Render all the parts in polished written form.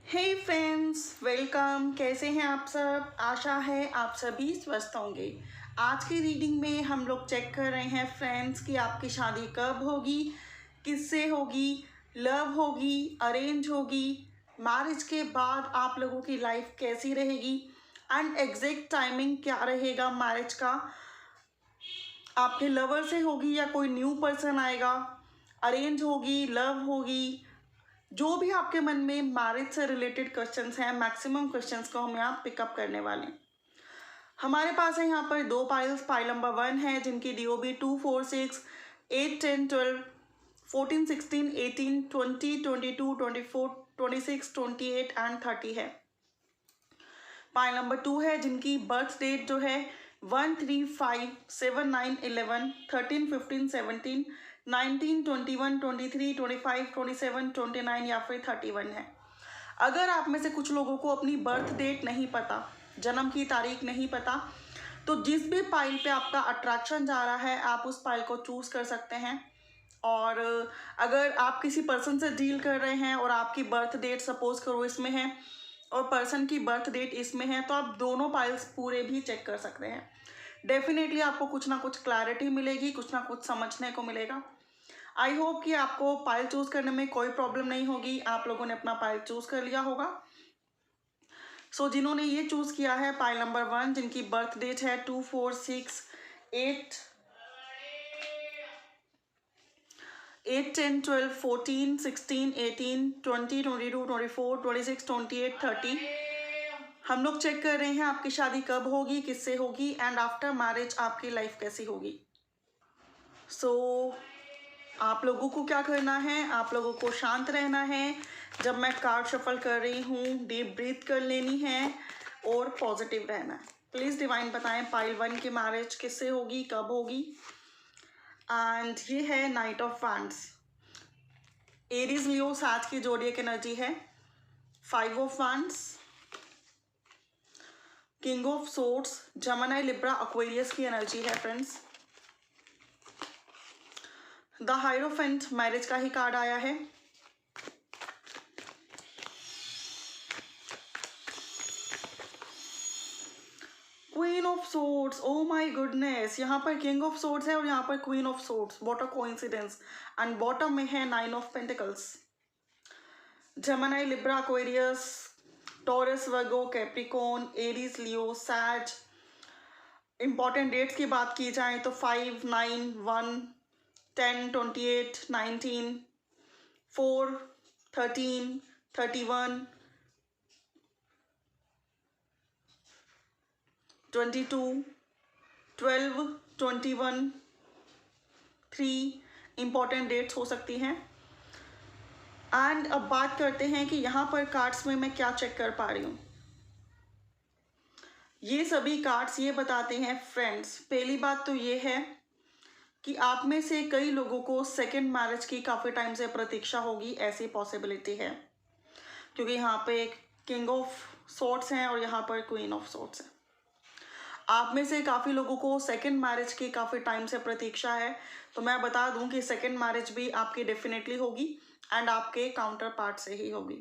हे friends, welcome. कैसे हैं आप सब? आशा है आप सभी स्वस्थ होंगे। आज की रीडिंग में हम लोग चेक कर रहे हैं फ्रेंड्स कि आपकी शादी कब होगी, किससे होगी, लव होगी, अरेंज होगी, मैरिज के बाद आप लोगों की लाइफ कैसी रहेगी एंड एग्जैक्ट टाइमिंग क्या रहेगा मैरिज का। आपके लवर से होगी या कोई न्यू पर्सन आएगा, अरेंज होगी, लव होगी, जो भी आपके मन में मैरिज से रिलेटेड क्वेश्चंस हैं, मैक्सिमम क्वेश्चंस को हम यहाँ पिकअप करने वाले हैं। हमारे पास है यहाँ पर दो पाइल्स। पाइल नंबर 1 है जिनकी DOB 2, 4, 6, 8, 10, 12, 14, 16, 18, 20, 22, 24, 26, 28 एंड 30 है। पाइल नंबर 2 है जिनकी बर्थ डेट जो है 1, 3, 5, 7, 9, 11, 13, 15, 17, 19, 21, 23, 25, 27, 29 या फिर 31 है। अगर आप में से कुछ लोगों को अपनी बर्थ डेट नहीं पता, जन्म की तारीख नहीं पता, तो जिस भी पाइल पे आपका अट्रैक्शन जा रहा है आप उस पाइल को चूज कर सकते हैं। और अगर आप किसी पर्सन से डील कर रहे हैं और आपकी बर्थ डेट सपोज करो इसमें है और पर्सन की बर्थ डेट इसमें है, तो आप दोनों पाइल्स पूरे भी चेक कर सकते हैं। डेफिनेटली आपको कुछ ना कुछ क्लैरिटी मिलेगी, कुछ ना कुछ समझने को मिलेगा। आई होप कि आपको पाइल चूज करने में कोई प्रॉब्लम नहीं होगी। आप लोगों ने अपना पाइल चूज कर लिया होगा। जिन्होंने ये चूज किया है पाइल नंबर 1 जिनकी बर्थ डेट है 2, 4, 6, 8, 10, 12, 14, 16, 18, 20, 22, 24, 26, 28, 30 हम लोग चेक कर रहे हैं आपकी शादी कब होगी, किससे होगी एंड आफ्टर मैरिज आपकी लाइफ कैसी होगी। आप लोगों को क्या करना है, आप लोगों को शांत रहना है। जब मैं कार्ड शफल कर रही हूँ डीप ब्रीथ कर लेनी है और पॉजिटिव रहना है। प्लीज़ डिवाइन बताएं पाइल 1 की मैरिज किससे होगी, कब होगी। एंड ये है night of wands. Aries Leo साथ की जोडिएक एनर्जी है। 5 of wands, king of swords, Gemini Libra Aquarius की एनर्जी है फ्रेंड्स। द हायरोफेंट मैरिज का ही कार्ड आया है। Queen of swords, oh my goodness, यहाँ पर किंग ऑफ सोर्ड्स है और यहाँ पर queen of swords. What a coincidence. And bottom में है 9 of pentacles. Gemini Libra Aquarius, taurus, Virgo, Capricorn, Aries, Leo, says. Important dates की बात की जाए तो 5, 9, 1, 10, 28, 19, 4, 13, 31, 22, 12, 21, 3 इंपॉर्टेंट डेट्स हो सकती हैं। एंड अब बात करते हैं कि यहाँ पर कार्ड्स में मैं क्या चेक कर पा रही हूँ। ये सभी कार्ड्स ये बताते हैं फ्रेंड्स, पहली बात तो ये है कि आप में से कई लोगों को सेकेंड मैरिज की काफ़ी टाइम से प्रतीक्षा होगी, ऐसी पॉसिबिलिटी है। क्योंकि यहाँ पे किंग ऑफ सोर्ड्स हैं और यहाँ पर क्वीन ऑफ सोर्ड्स है। आप में से काफ़ी लोगों को सेकेंड मैरिज की काफ़ी टाइम से प्रतीक्षा है। तो मैं बता दूं कि सेकेंड मैरिज भी आपकी डेफिनेटली होगी एंड आपके काउंटर पार्ट से ही होगी।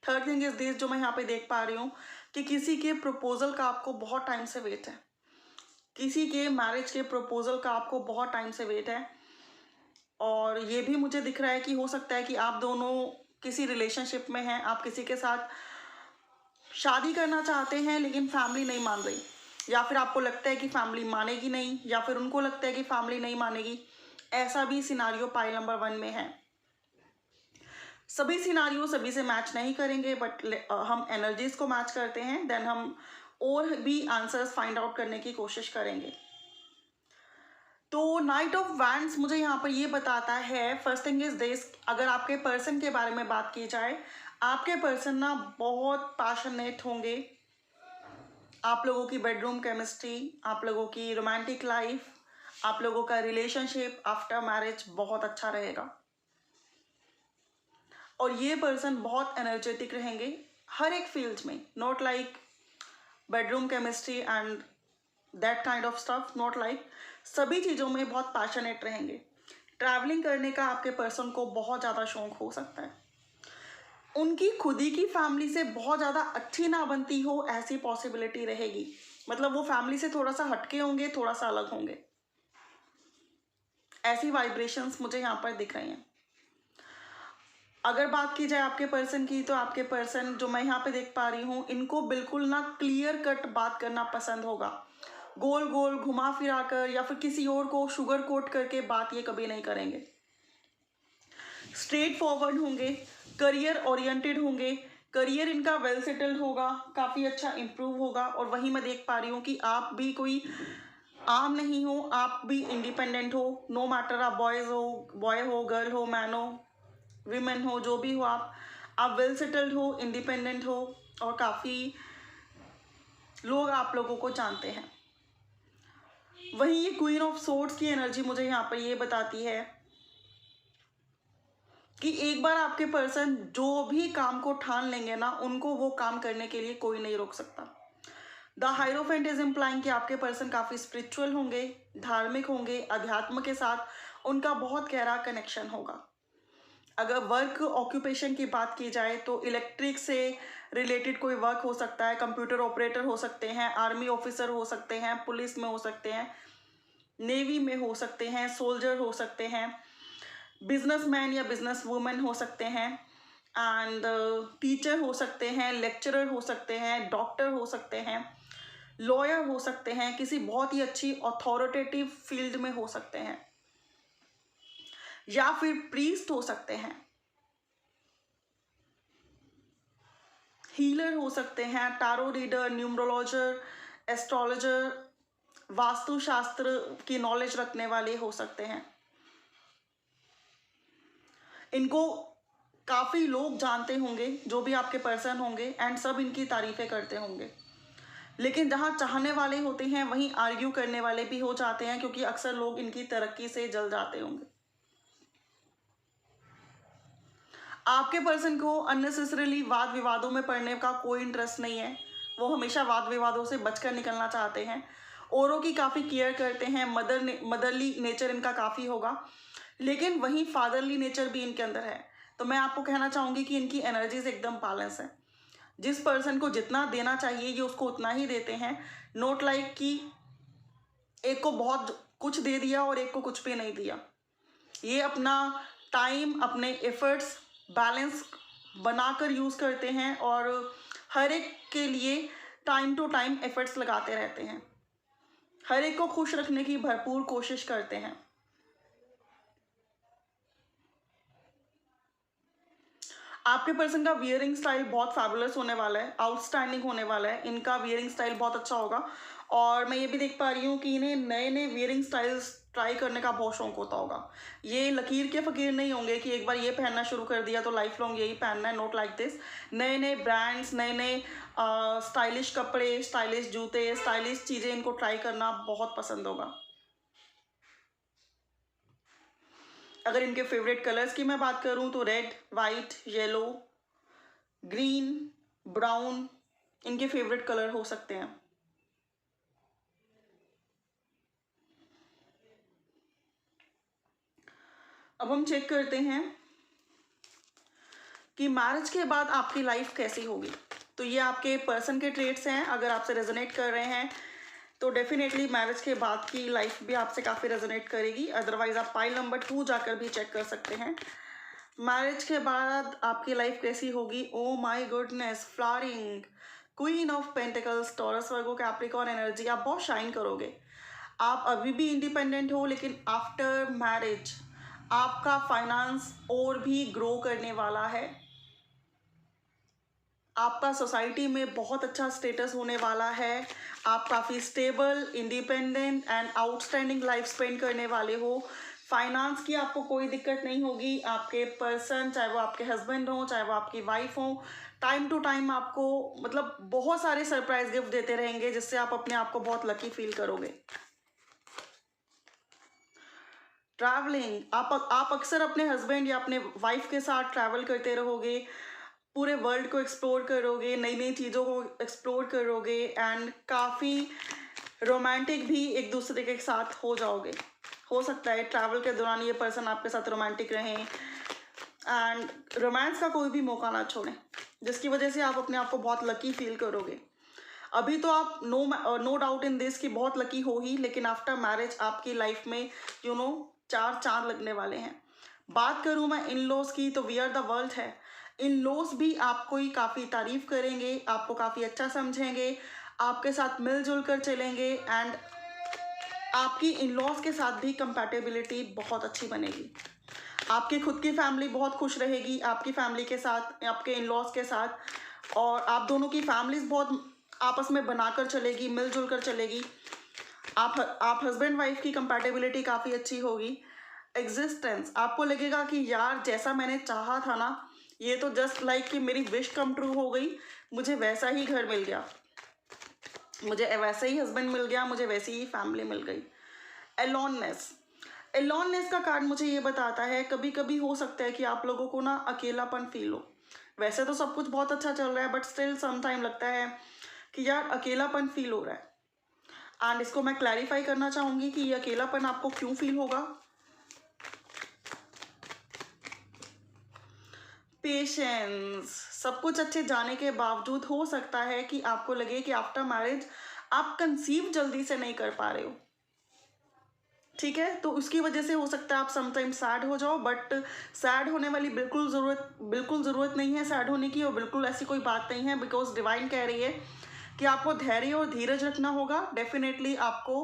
थर्ड थिंग इज दिस, जो मैं यहाँ पे देख पा रही हूँ कि किसी के प्रपोजल का आपको बहुत टाइम से वेट है। किसी के मैरिज के प्रपोजल का आपको बहुत टाइम से वेट है। और ये भी मुझे दिख रहा है कि हो सकता है कि आप दोनों किसी रिलेशनशिप में हैं, आप किसी के साथ शादी करना चाहते हैं लेकिन फैमिली नहीं मान रही, या फिर आपको लगता है कि फैमिली मानेगी नहीं, या फिर उनको लगता है कि फैमिली नहीं मानेगी। ऐसा भी सिनारियो पाइल नंबर 1 में है। सभी सिनारियो सभी से मैच नहीं करेंगे, बट हम एनर्जीज को मैच करते हैं, देन हम और भी आंसर्स फाइंड आउट करने की कोशिश करेंगे। तो नाइट ऑफ वैंड्स मुझे यहाँ पर ये बताता है, फर्स्ट थिंग इज दिस, अगर आपके पर्सन के बारे में बात की जाए, आपके पर्सन ना बहुत पैशनेट होंगे। आप लोगों की बेडरूम केमिस्ट्री, आप लोगों की रोमांटिक लाइफ, आप लोगों का रिलेशनशिप आफ्टर मैरिज बहुत अच्छा रहेगा। और ये पर्सन बहुत एनर्जेटिक रहेंगे हर एक फील्ड में, not like bedroom chemistry and that kind of stuff, not like, सभी चीज़ों में बहुत पैशनेट रहेंगे। ट्रैवलिंग करने का आपके पर्सन को बहुत ज़्यादा शौक हो सकता है। उनकी खुद ही की फैमिली से बहुत ज़्यादा अच्छी ना बनती हो, ऐसी पॉसिबिलिटी रहेगी। मतलब वो फैमिली से थोड़ा सा हटके होंगे, थोड़ा सा अलग होंगे, ऐसी वाइब्रेशंस मुझे यहाँ पर दिख रही हैं। अगर बात की जाए आपके पर्सन की, तो आपके पर्सन जो मैं यहाँ पे देख पा रही हूँ, इनको बिल्कुल ना क्लियर कट बात करना पसंद होगा। गोल गोल घुमा फिरा कर या फिर किसी और को शुगर कोट करके बात ये कभी नहीं करेंगे। स्ट्रेट फॉरवर्ड होंगे, करियर ओरिएंटेड होंगे, करियर इनका वेल सेटल्ड होगा, काफ़ी अच्छा इम्प्रूव होगा। और वहीं मैं देख पा रही हूँ कि आप भी कोई आम नहीं हो, आप भी इंडिपेंडेंट हो। नो मैटर आप बॉय हो, गर्ल हो, मैन हो, विमेन हो, जो भी हो, आप वेल सेटल्ड हो, इंडिपेंडेंट हो, और काफ़ी लोग आप लोगों को जानते हैं। वहीं ये क्वीन ऑफ सोर्ड्स की एनर्जी मुझे यहाँ पर ये बताती है कि एक बार आपके पर्सन जो भी काम को ठान लेंगे ना, उनको वो काम करने के लिए कोई नहीं रोक सकता। द हाइरोफेंट इज इम्प्लाइंग कि आपके पर्सन काफ़ी स्पिरिचुअल होंगे, धार्मिक होंगे, अध्यात्म के साथ उनका बहुत गहरा कनेक्शन होगा। अगर वर्क ऑक्यूपेशन की बात की जाए तो इलेक्ट्रिक से रिलेटेड कोई वर्क हो सकता है, कंप्यूटर ऑपरेटर हो सकते हैं, आर्मी ऑफिसर हो सकते हैं, पुलिस में हो सकते हैं, नेवी में हो सकते हैं, सोल्जर हो सकते हैं, बिजनेसमैन या बिजनेस वुमेन हो सकते हैं, एंड टीचर हो सकते हैं, लेक्चरर हो सकते हैं, डॉक्टर हो सकते हैं, लॉयर हो सकते हैं, किसी बहुत ही अच्छी अथॉरिटेटिव फील्ड में हो सकते हैं, या फिर प्रीस्ट हो सकते हैं, हीलर हो सकते हैं, टारो रीडर, न्यूमरोलॉजर, एस्ट्रोलॉजर, वास्तुशास्त्र की नॉलेज रखने वाले हो सकते हैं। इनको काफ़ी लोग जानते होंगे, जो भी आपके पर्सन होंगे, एंड सब इनकी तारीफ़ें करते होंगे। लेकिन जहाँ चाहने वाले होते हैं वहीं आर्ग्यू करने वाले भी हो जाते हैं, क्योंकि अक्सर लोग इनकी तरक्की से जल जाते होंगे। आपके पर्सन को अननेसेसरीली वाद विवादों में पड़ने का कोई इंटरेस्ट नहीं है। वो हमेशा वाद विवादों से बचकर निकलना चाहते हैं। औरों की काफ़ी केयर करते हैं, मदरली नेचर इनका काफ़ी होगा, लेकिन वहीं फादरली नेचर भी इनके अंदर है। तो मैं आपको कहना चाहूँगी कि इनकी एनर्जीज एकदम बैलेंस है। जिस पर्सन को जितना देना चाहिए ये उसको उतना ही देते हैं। नोट लाइक कि एक को बहुत कुछ दे दिया और एक को कुछ भी नहीं दिया। ये अपना टाइम, अपने एफर्ट्स बैलेंस बनाकर यूज़ करते हैं और हर एक के लिए टाइम टू टाइम एफर्ट्स लगाते रहते हैं। हर एक को खुश रखने की भरपूर कोशिश करते हैं। आपके पर्सन का वियरिंग स्टाइल बहुत फैबुलस होने वाला है, आउटस्टैंडिंग होने वाला है। इनका वियरिंग स्टाइल बहुत अच्छा होगा, और मैं ये भी देख पा रही हूँ कि इन्हें नए नए वियरिंग स्टाइल्स ट्राई करने का बहुत शौक होता होगा। ये लकीर के फ़कीर नहीं होंगे कि एक बार ये पहनना शुरू कर दिया तो लाइफ लॉन्ग यही पहनना है। Note like this. नए नए ब्रांड्स, नए नए स्टाइलिश कपड़े, स्टाइलिश जूते, स्टाइलिश चीज़ें इनको ट्राई करना बहुत पसंद होगा। अगर इनके फेवरेट कलर्स की मैं बात करूं तो red, white, yellow, green, brown इनके फेवरेट कलर हो सकते हैं। अब हम चेक करते हैं कि मैरिज के बाद आपकी लाइफ कैसी होगी। तो ये आपके पर्सन के ट्रेट्स हैं। अगर आपसे रेजोनेट कर रहे हैं तो डेफिनेटली मैरिज के बाद की लाइफ भी आपसे काफ़ी रेजोनेट करेगी। अदरवाइज आप पाइल नंबर 2 जाकर भी चेक कर सकते हैं। मैरिज के बाद आपकी लाइफ कैसी होगी। Oh my goodness, flowering, queen of pentacles, taurus, Virgo, Capricorn energy. आप बहुत शाइन करोगे। आप अभी भी इंडिपेंडेंट हो, लेकिन आफ्टर मैरिज आपका फाइनेंस और भी ग्रो करने वाला है। आपका सोसाइटी में बहुत अच्छा स्टेटस होने वाला है। आप काफ़ी stable, independent and outstanding life spend करने वाले हो। फाइनेंस की आपको कोई दिक्कत नहीं होगी। आपके पर्सन, चाहे वो आपके हस्बैंड हो, चाहे वो आपकी वाइफ हो, टाइम टू टाइम आपको मतलब बहुत सारे सरप्राइज गिफ्ट देते रहेंगे, जिससे आप अपने आप को बहुत लकी फील करोगे। ट्रैवलिंग, आप अक्सर अपने हस्बैंड या अपने वाइफ के साथ ट्रैवल करते रहोगे। पूरे वर्ल्ड को एक्सप्लोर करोगे, नई नई चीज़ों को एक्सप्लोर करोगे, एंड काफ़ी रोमांटिक भी एक दूसरे के साथ हो जाओगे। हो सकता है ट्रैवल के दौरान ये पर्सन आपके साथ रोमांटिक रहें, एंड रोमांस का कोई भी मौका ना छोड़ें, जिसकी वजह से आप अपने आप को बहुत लकी फील करोगे। अभी तो आप नो डाउट इन दिस कि बहुत लकी हो ही, लेकिन आफ्टर मैरिज आपकी लाइफ में चार चांद लगने वाले हैं। बात करूँ मैं इन लॉज की, तो वी आर द वर्ल्ड है। इन लॉज भी आपको ही काफ़ी तारीफ करेंगे, आपको काफ़ी अच्छा समझेंगे, आपके साथ मिलजुल कर चलेंगे, एंड आपकी इन लॉज के साथ भी कंपैटिबिलिटी बहुत अच्छी बनेगी। आपकी खुद की फैमिली बहुत खुश रहेगी आपकी फैमिली के साथ, आपके इन लॉज के साथ, और आप दोनों की फैमिलीज बहुत आपस में बनाकर चलेगी, मिलजुल कर चलेगी। आप हस्बैंड वाइफ की कंपैटिबिलिटी काफ़ी अच्छी होगी। एग्जिस्टेंस, आपको लगेगा कि यार जैसा मैंने चाहा था ना, ये तो जस्ट लाइक कि मेरी विश कम ट्रू हो गई, मुझे वैसा ही घर मिल गया, मुझे वैसे ही हस्बैंड मिल गया, मुझे वैसी ही फैमिली मिल गई। एलोननेस का कार्ड मुझे ये बताता है कभी कभी हो सकता है कि आप लोगों को ना अकेलापन फील हो। वैसे तो सब कुछ बहुत अच्छा चल रहा है, बट स्टिल सम टाइम लगता है कि यार अकेलापन फील हो रहा है। एंड इसको मैं क्लैरिफाई करना चाहूँगी कि ये अकेलापन आपको क्यों फील होगा। पेशेंस, सब कुछ अच्छे जाने के बावजूद हो सकता है कि आपको लगे कि आफ्टर मैरिज आप कंसीव जल्दी से नहीं कर पा रहे हो। ठीक है, तो उसकी वजह से हो सकता है आप समटाइम सैड हो जाओ, बट सैड होने वाली बिल्कुल ज़रूरत नहीं है सैड होने की, और बिल्कुल ऐसी कोई बात नहीं है, बिकॉज डिवाइन कह रही है कि आपको धैर्य और धीरज रखना होगा। डेफिनेटली आपको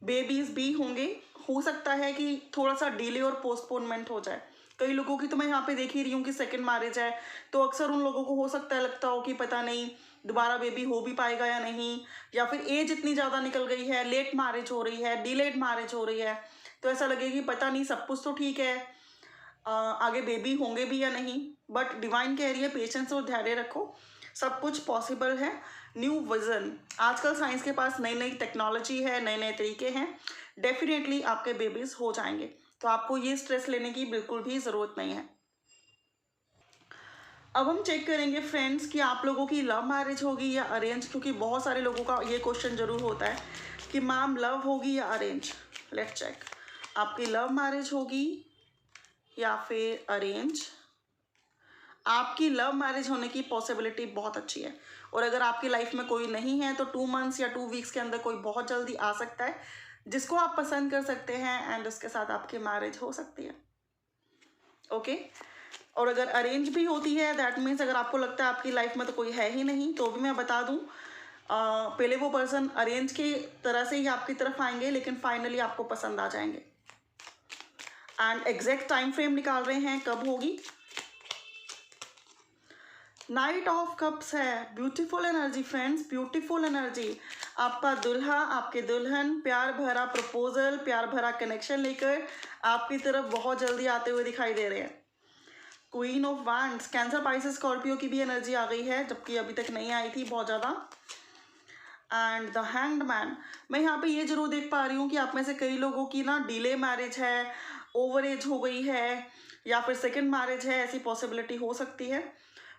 बेबीज भी होंगे, हो सकता है कि थोड़ा सा डिले और पोस्टपोनमेंट हो जाए। कई लोगों की तो मैं यहाँ पे देख ही रही हूँ कि सेकंड मैरिज है, तो अक्सर उन लोगों को हो सकता है लगता हो कि पता नहीं दोबारा बेबी हो भी पाएगा या नहीं, या फिर एज इतनी ज़्यादा निकल गई है, लेट मैरिज हो रही है, डिलेड मैरिज हो रही है, तो ऐसा लगे कि पता नहीं सब कुछ तो ठीक है, आगे बेबी होंगे भी या नहीं। बट डिवाइन कह रही है पेशेंस और धैर्य रखो, सब कुछ पॉसिबल है। न्यू विजन, आजकल साइंस के पास नई नई टेक्नोलॉजी है, नए नए तरीके हैं, डेफिनेटली आपके बेबीज हो जाएंगे, तो आपको ये स्ट्रेस लेने की बिल्कुल भी ज़रूरत नहीं है। अब हम चेक करेंगे फ्रेंड्स कि आप लोगों की लव मैरिज होगी या अरेंज, क्योंकि बहुत सारे लोगों का ये क्वेश्चन जरूर होता है कि मैम लव होगी या अरेंज। लेट्स चेक, आपकी लव मैरिज होगी या फिर अरेंज। आपकी लव मैरिज होने की पॉसिबिलिटी बहुत अच्छी है, और अगर आपकी लाइफ में कोई नहीं है तो 2 मंथ्स या 2 वीक्स के अंदर कोई बहुत जल्दी आ सकता है जिसको आप पसंद कर सकते हैं, एंड उसके साथ आपकी मैरिज हो सकती है। ओके, और अगर अरेंज भी होती है, दैट मीन्स अगर आपको लगता है आपकी लाइफ में तो कोई है ही नहीं, तो भी मैं बता दूं, पहले वो पर्सन अरेंज की तरह से ही आपकी तरफ आएंगे, लेकिन फाइनली आपको पसंद आ जाएंगे। एंड एग्जैक्ट टाइम फ्रेम निकाल रहे हैं कब होगी। नाइट ऑफ कप्स है, beautiful energy friends, beautiful energy. आपका दुल्हा, आपके दुल्हन प्यार भरा प्रपोजल, प्यार भरा कनेक्शन लेकर आपकी तरफ बहुत जल्दी आते हुए दिखाई दे रहे हैं। Queen of wands, cancer, Pisces, Scorpio की भी एनर्जी आ गई है, जबकि अभी तक नहीं आई थी बहुत ज़्यादा। एंड द हैंग्ड मैन, मैं यहाँ पे ये जरूर देख पा रही हूँ कि आप में से कई लोगों की ना डिले मैरिज है, ओवर एज हो गई है, या फिर सेकेंड मैरिज है, ऐसी पॉसिबिलिटी हो सकती है।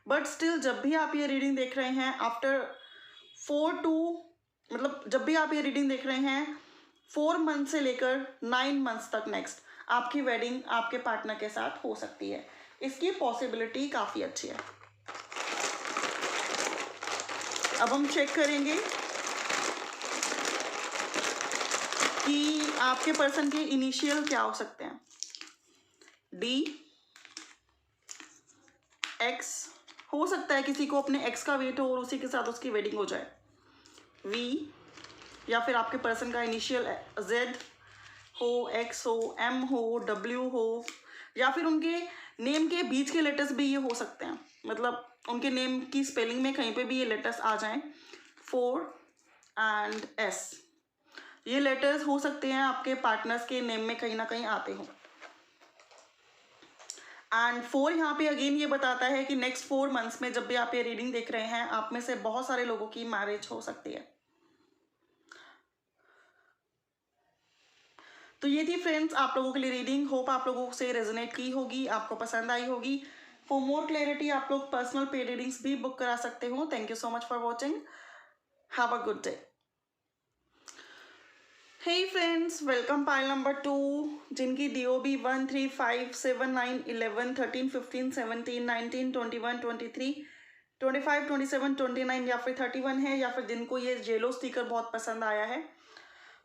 बट स्टिल जब भी आप ये रीडिंग देख रहे हैं आफ्टर 4 to मतलब जब भी आप ये रीडिंग देख रहे हैं 4 मंथ से लेकर 9 मंथ्स तक नेक्स्ट आपकी वेडिंग आपके पार्टनर के साथ हो सकती है, इसकी पॉसिबिलिटी काफ़ी अच्छी है। अब हम चेक करेंगे कि आपके पर्सन के इनिशियल क्या हो सकते हैं। डी, एक्स, हो सकता है किसी को अपने एक्स का वेट हो और उसी के साथ उसकी वेडिंग हो जाए। वी, या फिर आपके पर्सन का इनिशियल जेड हो, एक्स हो, एम हो, डब्ल्यू हो, या फिर उनके नेम के बीच के लेटर्स भी ये हो सकते हैं, मतलब उनके नेम की स्पेलिंग में कहीं पे भी ये लेटर्स आ जाएं। 4 एंड एस, ये लेटर्स हो सकते हैं आपके पार्टनर्स के नेम में कहीं ना कहीं आते हो। एंड 4 यहाँ पे अगेन ये बताता है कि नेक्स्ट 4 मंथ्स में जब भी आप ये रीडिंग देख रहे हैं, आप में से बहुत सारे लोगों की मैरिज हो सकती है। तो ये थी फ्रेंड्स आप लोगों के लिए रीडिंग, होप आप लोगों से रेजोनेट की होगी, आपको पसंद आई होगी। फॉर मोर क्लैरिटी आप लोग पर्सनल पेड रीडिंग्स भी बुक करा सकते हो। Thank you so much for watching, have a good day. Hey friends, welcome pile number 2 जिनकी DOB 1 3 5 7 9 11 13 15 17 19 21 23 25 27 29 या फिर 31 है, या फिर जिनको ये जेलो स्टिकर बहुत पसंद आया है।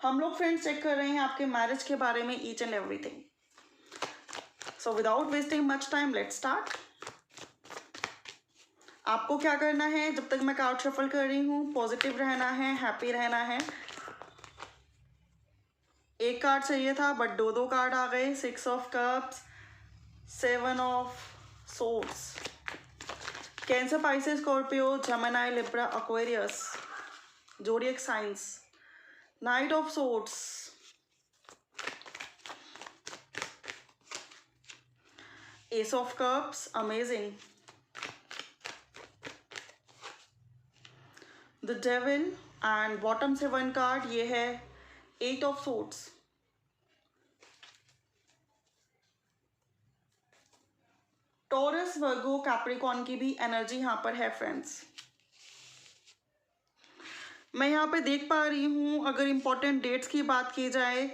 हम लोग फ्रेंड्स चेक कर रहे हैं आपके मैरिज के बारे में each and everything. So without wasting much time let's start. आपको क्या करना है, जब तक मैं कार्ड शफल कर रही हूँ, पॉजिटिव रहना है, हैप्पी रहना है। एक कार्ड चाहिए था बट दो कार्ड आ गए। 6 of cups, 7 of swords. Cancer, Pisces, Scorpio, Gemini, Libra, Aquarius, zodiac science. Night of swords, S of cups, amazing, the devil, and bottom से 1 कार्ड ये है 8 of swords. Taurus, Virgo, Capricorn की भी energy यहाँ पर है friends. मैं यहाँ पे देख पा रही हूँ, अगर इम्पोर्टेंट डेट्स की बात की जाए,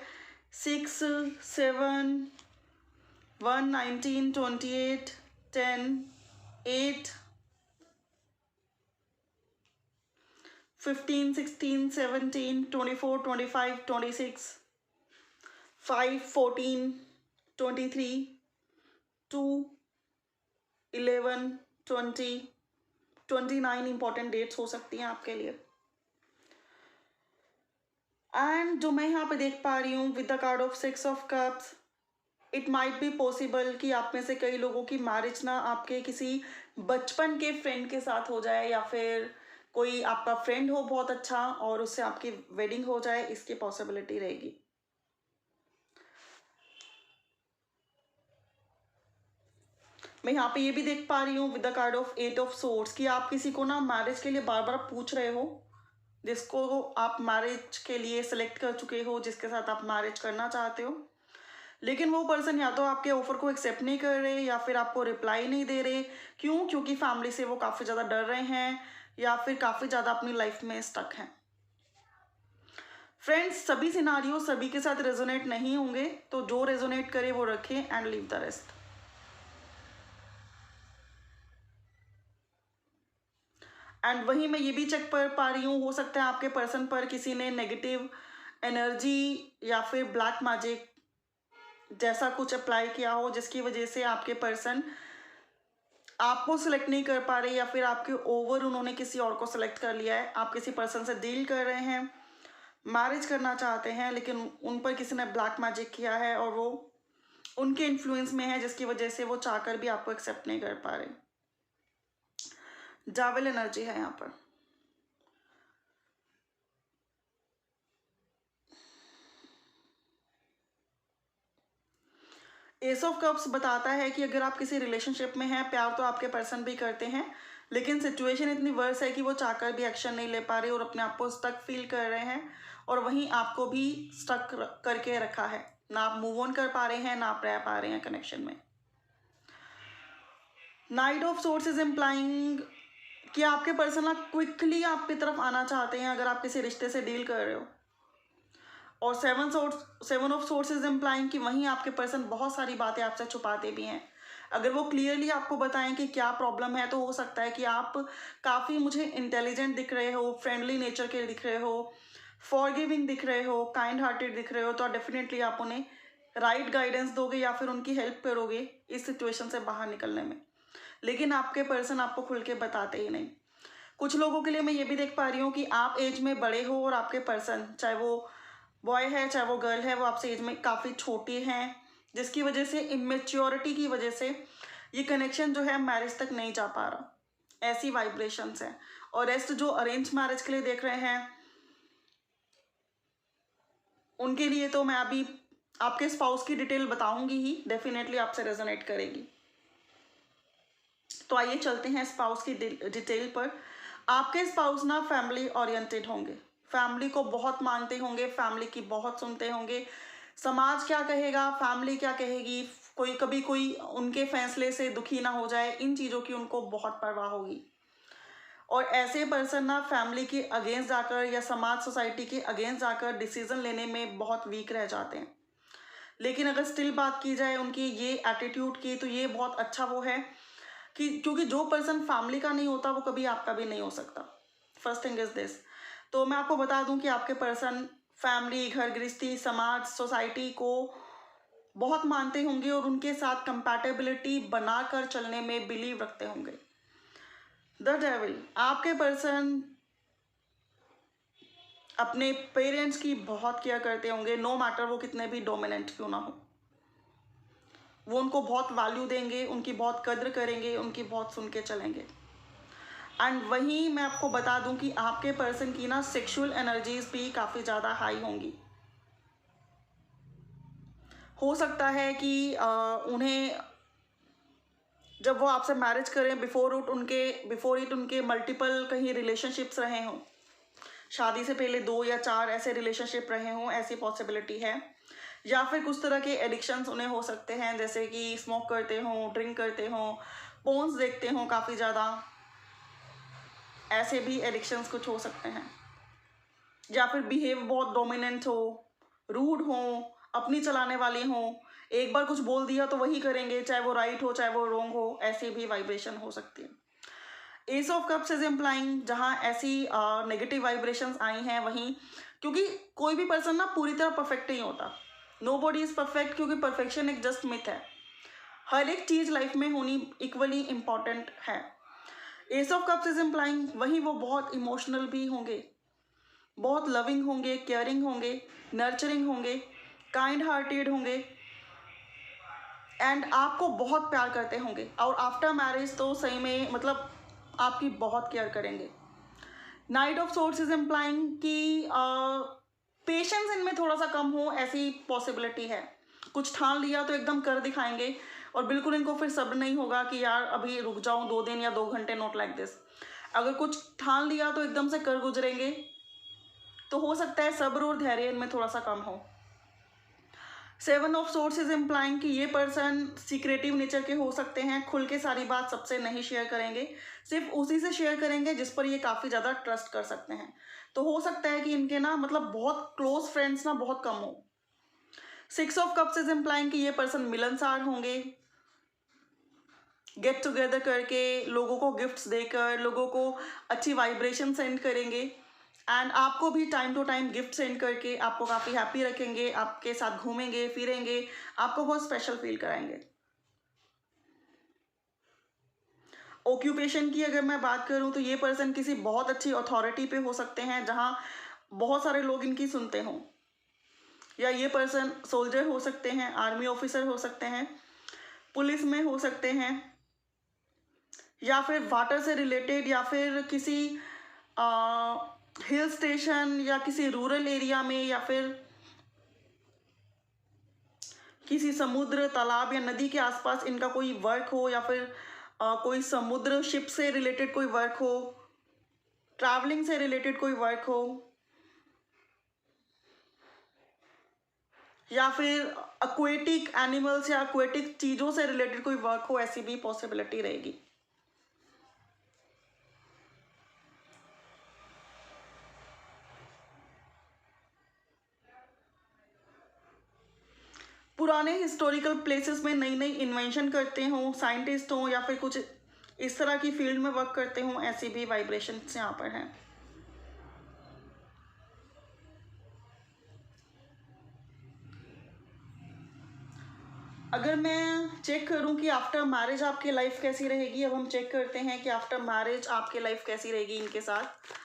6, 7, 1, 19, 28, 10, 8, 15, 16, 17, 24, 25, 26, 5, 14, 23, 2, 11, 20, 29 इंपॉर्टेंट डेट्स हो सकती हैं आपके लिए। एंड जो मैं यहाँ पे देख पा रही हूँ with the card of 6 of cups, it might be possible कि आप में से कई लोगों की मैरिज ना आपके किसी बचपन के फ्रेंड के साथ हो जाए, या फिर कोई आपका फ्रेंड हो बहुत अच्छा और उससे आपकी वेडिंग हो जाए, इसकी पॉसिबिलिटी रहेगी। मैं यहाँ पे ये भी देख पा रही हूँ with the card of 8 of swords कि आप किसी को ना मैरिज के लिए बार बार पूछ रहे हो, जिसको आप मैरिज के लिए सेलेक्ट कर चुके हो, जिसके साथ आप मैरिज करना चाहते हो, लेकिन वो पर्सन या तो आपके ऑफर को एक्सेप्ट नहीं कर रहे या फिर आपको रिप्लाई नहीं दे रहे। क्यों? क्योंकि फैमिली से वो काफ़ी ज़्यादा डर रहे हैं या फिर काफ़ी ज़्यादा अपनी लाइफ में स्टक हैं। फ्रेंड्स, सभी सिनारियो सभी के साथ रेजोनेट नहीं होंगे, तो जो रेजोनेट करे वो रखें and leave the rest. And वहीं मैं ये भी चेक कर पा रही हूँ, हो सकता है आपके पर्सन पर किसी ने नेगेटिव एनर्जी या फिर ब्लैक मैजिक जैसा कुछ अप्लाई किया हो, जिसकी वजह से आपके पर्सन आपको सिलेक्ट नहीं कर पा रहे, या फिर आपके ओवर उन्होंने किसी और को सिलेक्ट कर लिया है। आप किसी पर्सन से डील कर रहे हैं, मैरिज करना चाहते हैं, लेकिन उन पर किसी ने ब्लैक मैजिक किया है और वो उनके इन्फ्लुएंस में है, जिसकी वजह से वो चाहकर भी आपको एक्सेप्ट नहीं कर पा रहे। जावेल एनर्जी है यहाँ पर। एस ऑफ कप्स बताता है कि अगर आप किसी रिलेशनशिप में हैं, प्यार तो आपके पर्सन भी करते हैं, लेकिन सिचुएशन इतनी वर्स है कि वो चाहकर भी एक्शन नहीं ले पा रहे और अपने आप को स्टक फील कर रहे हैं, और वहीं आपको भी स्टक करके रखा है। ना आप मूव ऑन कर पा रहे हैं, ना आप रह पा रहे हैं कनेक्शन में। Night of source is implying कि आपके पर्सन ना क्विकली आपकी तरफ आना चाहते हैं अगर आप किसी रिश्ते से डील कर रहे हो। और 7 ऑफ सोर्सेज इम्प्लाइंग कि वहीं आपके पर्सन बहुत सारी बातें आपसे छुपाते भी हैं। अगर वो क्लियरली आपको बताएं कि क्या प्रॉब्लम है, तो हो सकता है कि आप काफ़ी मुझे इंटेलिजेंट दिख रहे हो, फ्रेंडली नेचर के दिख रहे हो, फॉरगिविंग दिख रहे हो, काइंड हार्टेड दिख रहे हो, तो डेफिनेटली आप उन्हें राइट गाइडेंस दोगे या फिर उनकी हेल्प करोगे इस सिचुएशन से बाहर निकलने में। लेकिन आपके पर्सन आपको खुल के बताते ही नहीं। कुछ लोगों के लिए मैं ये भी देख पा रही हूँ कि आप एज में बड़े हो और आपके पर्सन, चाहे वो बॉय है चाहे वो गर्ल है, वो आपसे एज में काफ़ी छोटी हैं, जिसकी वजह से इमेच्योरिटी की वजह से ये कनेक्शन जो है मैरिज तक नहीं जा पा रहा। ऐसी वाइब्रेशंस हैं। और रेस्ट जो अरेंज मैरिज के लिए देख रहे हैं, उनके लिए तो मैं अभी आपके स्पाउस की डिटेल बताऊंगी ही, डेफिनेटली आपसे रेजोनेट करेगी। तो आइए चलते हैं स्पाउस की डिटेल पर। आपके स्पाउस ना फैमिली ओरिएंटेड होंगे, फैमिली को बहुत मानते होंगे, फैमिली की बहुत सुनते होंगे। समाज क्या कहेगा, फैमिली क्या कहेगी, कोई कभी कोई उनके फैसले से दुखी ना हो जाए, इन चीज़ों की उनको बहुत परवाह होगी। और ऐसे पर्सन ना फैमिली के अगेंस्ट जाकर या समाज सोसाइटी के अगेंस्ट जाकर डिसीजन लेने में बहुत वीक रह जाते हैं। लेकिन अगर स्टिल बात की जाए उनकी ये एटीट्यूड की, तो ये बहुत अच्छा वो है कि क्योंकि जो पर्सन फैमिली का नहीं होता वो कभी आपका भी नहीं हो सकता। First thing is this. तो मैं आपको बता दूं कि आपके पर्सन फैमिली, घर गृहस्थी, समाज, सोसाइटी को बहुत मानते होंगे और उनके साथ कंपैटिबिलिटी बनाकर चलने में बिलीव रखते होंगे। द डेविल, आपके पर्सन अपने पेरेंट्स की बहुत केयर करते होंगे, नो मैटर वो कितने भी डोमिनेंट क्यों ना हो। वो उनको बहुत वैल्यू देंगे, उनकी बहुत कद्र करेंगे, उनकी बहुत सुन के चलेंगे। एंड वहीं मैं आपको बता दूं कि आपके पर्सन की ना सेक्सुअल एनर्जीज भी काफ़ी ज़्यादा हाई होंगी। हो सकता है कि उन्हें जब वो आपसे मैरिज करें बिफोर इट उनके मल्टीपल कहीं रिलेशनशिप्स रहे हों, शादी से पहले 2 या 4 ऐसे रिलेशनशिप रहे हों, ऐसी पॉसिबिलिटी है। या फिर कुछ तरह के एडिक्शंस उन्हें हो सकते हैं, जैसे कि स्मोक करते हों, ड्रिंक करते हों, पोन्स देखते हों काफ़ी ज़्यादा, ऐसे भी एडिक्शंस कुछ हो सकते हैं। या फिर बिहेव बहुत डोमिनेंट हो, रूड हो, अपनी चलाने वाली हो, एक बार कुछ बोल दिया तो वही करेंगे, चाहे वो राइट हो चाहे वो रॉन्ग हो, ऐसी भी वाइब्रेशन हो सकती है। S of cups is implying, जहाँ ऐसी नेगेटिव वाइब्रेशंस आई हैं वहीं, क्योंकि कोई भी पर्सन ना पूरी तरह परफेक्ट नहीं होता, नो बॉडी इज परफेक्ट, क्योंकि परफेक्शन एक जस्ट मिथ है। हर एक चीज़ लाइफ में होनी इक्वली इम्पॉर्टेंट है। S of cups is implying वहीं वो बहुत इमोशनल भी होंगे, बहुत लविंग होंगे, केयरिंग होंगे, नर्चरिंग होंगे, काइंड हार्टेड होंगे एंड आपको बहुत प्यार करते होंगे। और आफ्टर मैरिज तो सही में मतलब आपकी बहुत केयर करेंगे। Night of source is implying कि पेशेंस इनमें थोड़ा सा कम हो, ऐसी पॉसिबिलिटी है। कुछ ठान लिया तो एकदम कर दिखाएंगे और बिल्कुल इनको फिर सब्र नहीं होगा कि यार अभी रुक जाऊं 2 दिन या 2 घंटे, नॉट लाइक दिस। अगर कुछ ठान लिया तो एकदम से कर गुजरेंगे। तो हो सकता है सब्र और धैर्य इनमें थोड़ा सा कम हो। 7 ऑफ सोर्स इज इम्प्लाइंग कि ये पर्सन सीक्रेटिव नेचर के हो सकते हैं, खुल के सारी बात सबसे नहीं शेयर करेंगे, सिर्फ उसी से शेयर करेंगे जिस पर ये काफ़ी ज़्यादा ट्रस्ट कर सकते हैं। तो हो सकता है कि इनके ना मतलब बहुत क्लोज फ्रेंड्स ना बहुत कम हो। 6 ऑफ कप्स इज इम्प्लाइंग कि ये पर्सन मिलनसार होंगे, गेट टुगेदर करके, लोगों को गिफ्ट्स देकर, लोगों को अच्छी वाइब्रेशन सेंड करेंगे एंड आपको भी time to time gift send करके आपको काफ़ी हैप्पी रखेंगे, आपके साथ घूमेंगे फिरेंगे, आपको बहुत स्पेशल फील कराएंगे। ऑक्यूपेशन की अगर मैं बात करूं तो ये पर्सन किसी बहुत अच्छी अथॉरिटी पे हो सकते हैं जहां बहुत सारे लोग इनकी सुनते हों, या ये पर्सन सोल्जर हो सकते हैं, आर्मी ऑफिसर हो सकते हैं, पुलिस में हो सकते हैं, या फिर वाटर से रिलेटेड, या फिर किसी हिल स्टेशन या किसी रूरल एरिया में, या फिर किसी समुद्र, तालाब या नदी के आसपास इनका कोई वर्क हो, या फिर कोई समुद्र शिप से रिलेटेड कोई वर्क हो, ट्रैवलिंग से रिलेटेड कोई वर्क हो, या फिर एक्वेटिक एनिमल्स या एक्वेटिक चीज़ों से रिलेटेड कोई वर्क हो, ऐसी भी पॉसिबिलिटी रहेगी। पुराने हिस्टोरिकल प्लेसेस में नई नई इन्वेंशन करते हों, साइंटिस्ट हों, या फिर कुछ इस तरह की फील्ड में वर्क करते हों, ऐसी भी वाइब्रेशंस यहाँ पर हैं। अगर मैं चेक करूं कि आफ्टर मैरिज आपकी लाइफ कैसी रहेगी, अब हम चेक करते हैं कि आफ्टर मैरिज आपकी लाइफ कैसी रहेगी इनके साथ।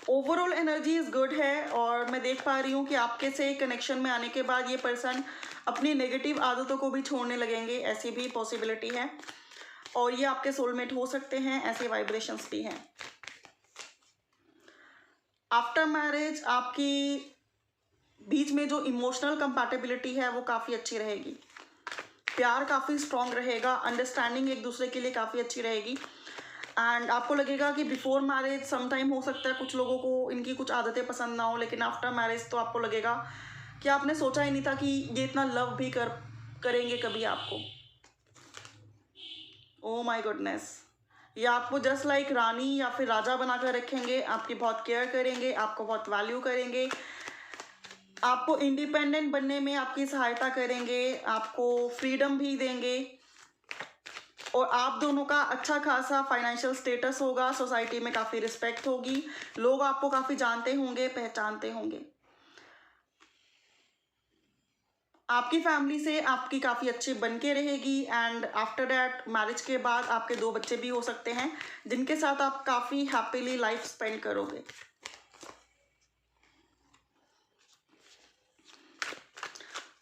ओवरऑल एनर्जी इज़ गुड है और मैं देख पा रही हूँ कि आपके से कनेक्शन में आने के बाद ये पर्सन अपनी नेगेटिव आदतों को भी छोड़ने लगेंगे, ऐसी भी पॉसिबिलिटी है। और ये आपके सोलमेट हो सकते हैं, ऐसे वाइब्रेशंस भी हैं। आफ्टर मैरिज आपकी बीच में जो इमोशनल कंपैटिबिलिटी है वो काफ़ी अच्छी रहेगी, प्यार काफ़ी स्ट्रॉन्ग रहेगा, अंडरस्टैंडिंग एक दूसरे के लिए काफ़ी अच्छी रहेगी। एंड आपको लगेगा कि बिफोर मैरिज समटाइम हो सकता है कुछ लोगों को इनकी कुछ आदतें पसंद ना हो, लेकिन आफ्टर मैरिज तो आपको लगेगा कि आपने सोचा ही नहीं था कि ये इतना लव भी करेंगे कभी आपको। ओ माय गुडनेस, ये आपको जस्ट लाइक रानी या फिर राजा बना कर रखेंगे, आपकी बहुत केयर करेंगे, आपको बहुत वैल्यू करेंगे, आपको इंडिपेंडेंट बनने में आपकी सहायता करेंगे, आपको फ्रीडम भी देंगे, और आप दोनों का अच्छा खासा फाइनेंशियल स्टेटस होगा, सोसाइटी में काफ़ी रिस्पेक्ट होगी, लोग आपको काफ़ी जानते होंगे, पहचानते होंगे। आपकी फैमिली से आपकी काफ़ी अच्छी बन के रहेगी। एंड आफ्टर डैट मैरिज के बाद आपके 2 बच्चे भी हो सकते हैं जिनके साथ आप काफ़ी हैप्पीली लाइफ स्पेंड करोगे।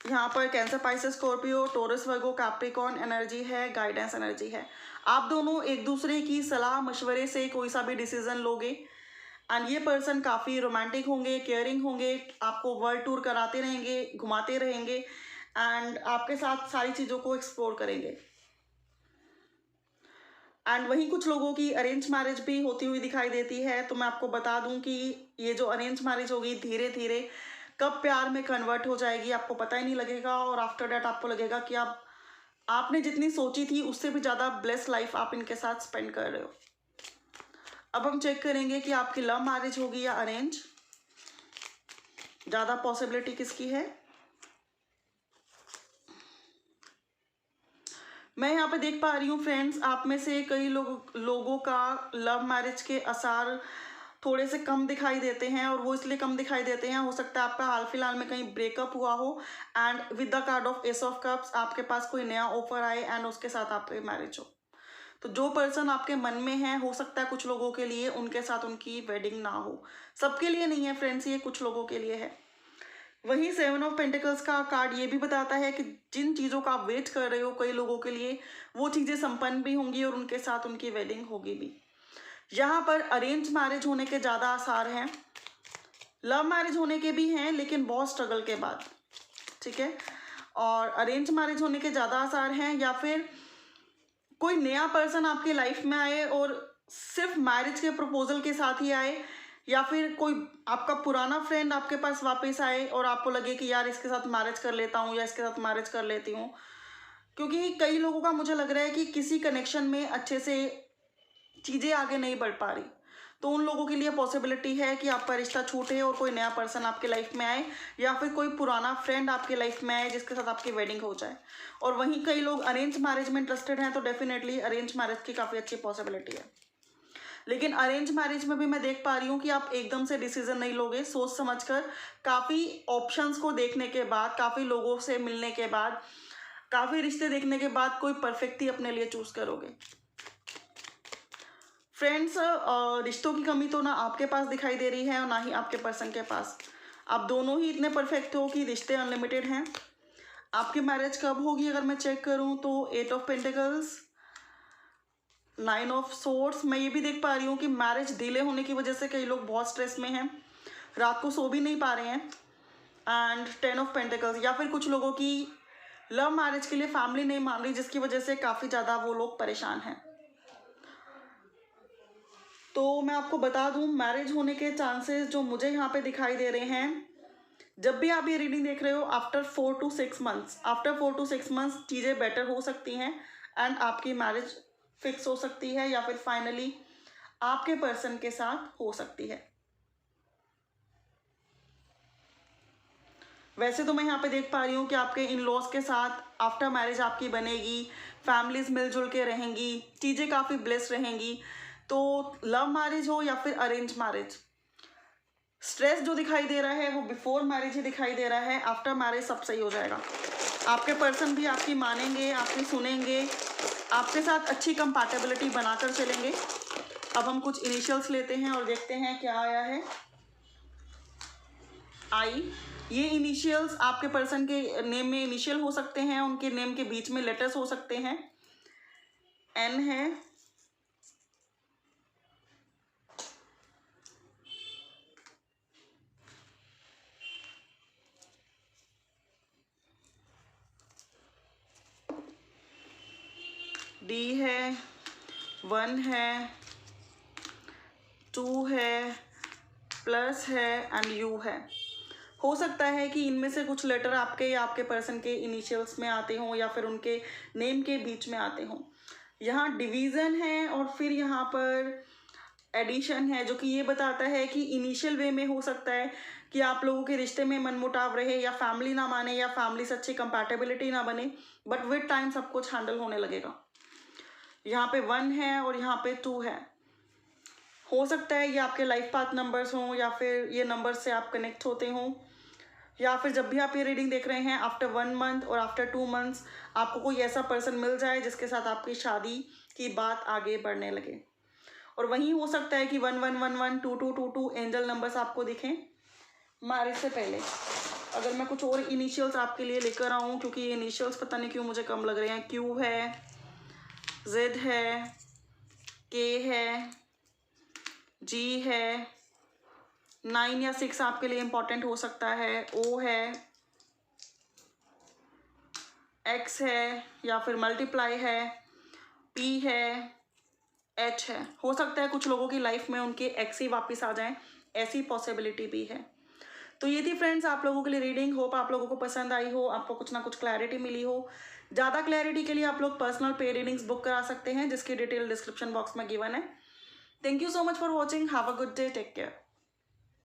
यहाँ पर कैंसर, पाइसेस, स्कॉर्पियो, टोरस, वर्गो, कैप्रिकॉर्न एनर्जी है, गाइडेंस एनर्जी है। आप दोनों एक दूसरे की सलाह मशवरे से कोई सा भी डिसीजन लोगे। एंड ये पर्सन काफ़ी रोमांटिक होंगे, केयरिंग होंगे, आपको वर्ल्ड टूर कराते रहेंगे, घुमाते रहेंगे एंड आपके साथ सारी चीज़ों को एक्सप्लोर करेंगे। एंड वहीं कुछ लोगों की अरेंज मैरिज भी होती हुई दिखाई देती है। तो मैं आपको बता दूं कि ये जो अरेंज मैरिज होगी धीरे धीरे कब प्यार में कन्वर्ट हो जाएगी आपको पता ही नहीं लगेगा, और आफ्टर डैट आपको लगेगा कि आपने जितनी सोची थी उससे भी ज़्यादा ब्लेस लाइफ आप इनके साथ स्पेंड कर रहे हो। अब हम चेक करेंगे कि आपकी लव मैरिज होगी या अरेंज, ज़्यादा पॉसिबिलिटी किसकी है। मैं यहाँ पे देख पा रही हूँ फ्रेंड्स, आप में से कई लोगों का लव मैरिज के आसार थोड़े से कम दिखाई देते हैं, और वो इसलिए कम दिखाई देते हैं, हो सकता है आपका हाल फिलहाल में कहीं ब्रेकअप हुआ हो and with the card of S of cups आपके पास कोई नया ऑफर आए एंड उसके साथ आपकी मैरिज हो। तो जो पर्सन आपके मन में है, हो सकता है कुछ लोगों के लिए उनके साथ उनकी वेडिंग ना हो, सबके लिए नहीं है फ्रेंड्स, ये कुछ लोगों के लिए है। वहीं 7 ऑफ पेंटिकल्स का कार्ड ये भी बताता है कि जिन चीज़ों का आप वेट कर रहे हो कई लोगों के लिए वो चीज़ें संपन्न भी होंगी और उनके साथ उनकी वेडिंग होगी भी। यहाँ पर अरेंज मैरिज होने के ज़्यादा आसार हैं, लव मैरिज होने के भी हैं लेकिन बहुत स्ट्रगल के बाद, ठीक है। और अरेंज मैरिज होने के ज़्यादा आसार हैं, या फिर कोई नया पर्सन आपकी लाइफ में आए और सिर्फ मैरिज के प्रपोजल के साथ ही आए, या फिर कोई आपका पुराना फ्रेंड आपके पास वापस आए और आपको लगे कि यार इसके साथ मैरिज कर लेता हूँ या इसके साथ मैरिज कर लेती हूँ। क्योंकि कई लोगों का मुझे लग रहा है कि किसी कनेक्शन में अच्छे से चीज़ें आगे नहीं बढ़ पा रही, तो उन लोगों के लिए पॉसिबिलिटी है कि आपका रिश्ता छूटे और कोई नया पर्सन आपके लाइफ में आए, या फिर कोई पुराना फ्रेंड आपके लाइफ में आए जिसके साथ आपकी वेडिंग हो जाए। और वहीं कई लोग अरेंज मैरिज में इंटरेस्टेड हैं, तो डेफिनेटली अरेंज मैरिज की काफ़ी अच्छी पॉसिबिलिटी है। लेकिन अरेंज मैरिज में भी मैं देख पा रही हूँ कि आप एकदम से डिसीजन नहीं लोगे, सोच समझकर काफ़ी ऑप्शंस को देखने के बाद, काफ़ी लोगों से मिलने के बाद, काफ़ी रिश्ते देखने के बाद कोई परफेक्ट ही अपने लिए चूज करोगे। फ्रेंड्स, रिश्तों की कमी तो ना आपके पास दिखाई दे रही है और ना ही आपके पर्सन के पास। आप दोनों ही इतने परफेक्ट हो कि रिश्ते अनलिमिटेड हैं। आपकी मैरिज कब होगी अगर मैं चेक करूं तो 8 ऑफ पेंटिकल्स, 9 ऑफ सोर्ड्स। मैं ये भी देख पा रही हूँ कि मैरिज डिले होने की वजह से कई लोग बहुत स्ट्रेस में हैं, रात को सो भी नहीं पा रहे हैं। एंड 10 ऑफ पेंटिकल्स, या फिर कुछ लोगों की लव मैरिज के लिए फैमिली नहीं मान रही, जिसकी वजह से काफ़ी ज़्यादा वो लोग परेशान हैं। तो मैं आपको बता दूं, मैरिज होने के चांसेस जो मुझे यहाँ पे दिखाई दे रहे हैं, जब भी आप ये रीडिंग देख रहे हो after 4 to 6 months, after 4 to 6 months चीज़ें बेटर हो सकती हैं एंड आपकी मैरिज फिक्स हो सकती है, या फिर फाइनली आपके पर्सन के साथ हो सकती है। वैसे तो मैं यहाँ पे देख पा रही हूँ कि आपके इन लॉज के साथ आफ्टर मैरिज आपकी बनेगी, फैमिलीज मिलजुल के रहेंगी, चीज़ें काफ़ी ब्लेस्ड रहेंगी। तो लव मैरिज हो या फिर अरेंज मैरिज, स्ट्रेस जो दिखाई दे रहा है वो बिफोर मैरिज ही दिखाई दे रहा है, आफ्टर मैरिज सब सही हो जाएगा। आपके पर्सन भी आपकी मानेंगे, आपकी सुनेंगे, आपके साथ अच्छी कंपैटिबिलिटी बनाकर चलेंगे। अब हम कुछ इनिशियल्स लेते हैं और देखते हैं क्या आया है। आई, ये इनिशियल्स आपके पर्सन के नेम में इनिशियल हो सकते हैं, उनके नेम के बीच में लेटर्स हो सकते हैं। एन है, डी है, 1 है, 2 है, प्लस है एंड यू है। हो सकता है कि इनमें से कुछ लेटर आपके या आपके पर्सन के इनिशियल्स में आते हों या फिर उनके नेम के बीच में आते हों। यहाँ डिवीज़न है और फिर यहाँ पर एडिशन है, जो कि ये बताता है कि इनिशियल वे में हो सकता है कि आप लोगों के रिश्ते में मनमुटाव रहे या फैमिली ना माने या फैमिली से अच्छी कंपैटिबिलिटी ना बने, बट विद टाइम सब कुछ हैंडल होने लगेगा। यहाँ पे 1 है और यहाँ पे 2 है। हो सकता है ये आपके लाइफ पाथ नंबर्स हों या फिर ये नंबर से आप कनेक्ट होते हों, या फिर जब भी आप ये रीडिंग देख रहे हैं आफ्टर 1 मंथ और आफ्टर 2 मंथ्स आपको कोई ऐसा पर्सन मिल जाए जिसके साथ आपकी शादी की बात आगे बढ़ने लगे। और वहीं हो सकता है कि 1111 2222 एंजल नंबर्स आपको दिखें मैरिज से पहले। अगर मैं कुछ और इनिशियल्स आपके लिए लेकर आऊँ, क्योंकि ये इनिशियल्स पता नहीं क्यों मुझे कम लग रहे हैं। Q है, Z है, K है, G है, 9 या 6 आपके लिए इम्पॉर्टेंट हो सकता है, O है, X है या फिर मल्टीप्लाई है, P है, H है। हो सकता है कुछ लोगों की लाइफ में उनके एक्स ही वापस आ जाएं, ऐसी पॉसिबिलिटी भी है। तो ये थी फ्रेंड्स आप लोगों के लिए रीडिंग। होप आप लोगों को पसंद आई हो, आपको कुछ ना कुछ क्लैरिटी मिली हो। ज़्यादा क्लैरिटी के लिए आप लोग पर्सनल पे रीडिंग्स बुक करा सकते हैं, जिसकी डिटेल डिस्क्रिप्शन बॉक्स में गिवन है। Thank you so much for watching. Have a good day, take care.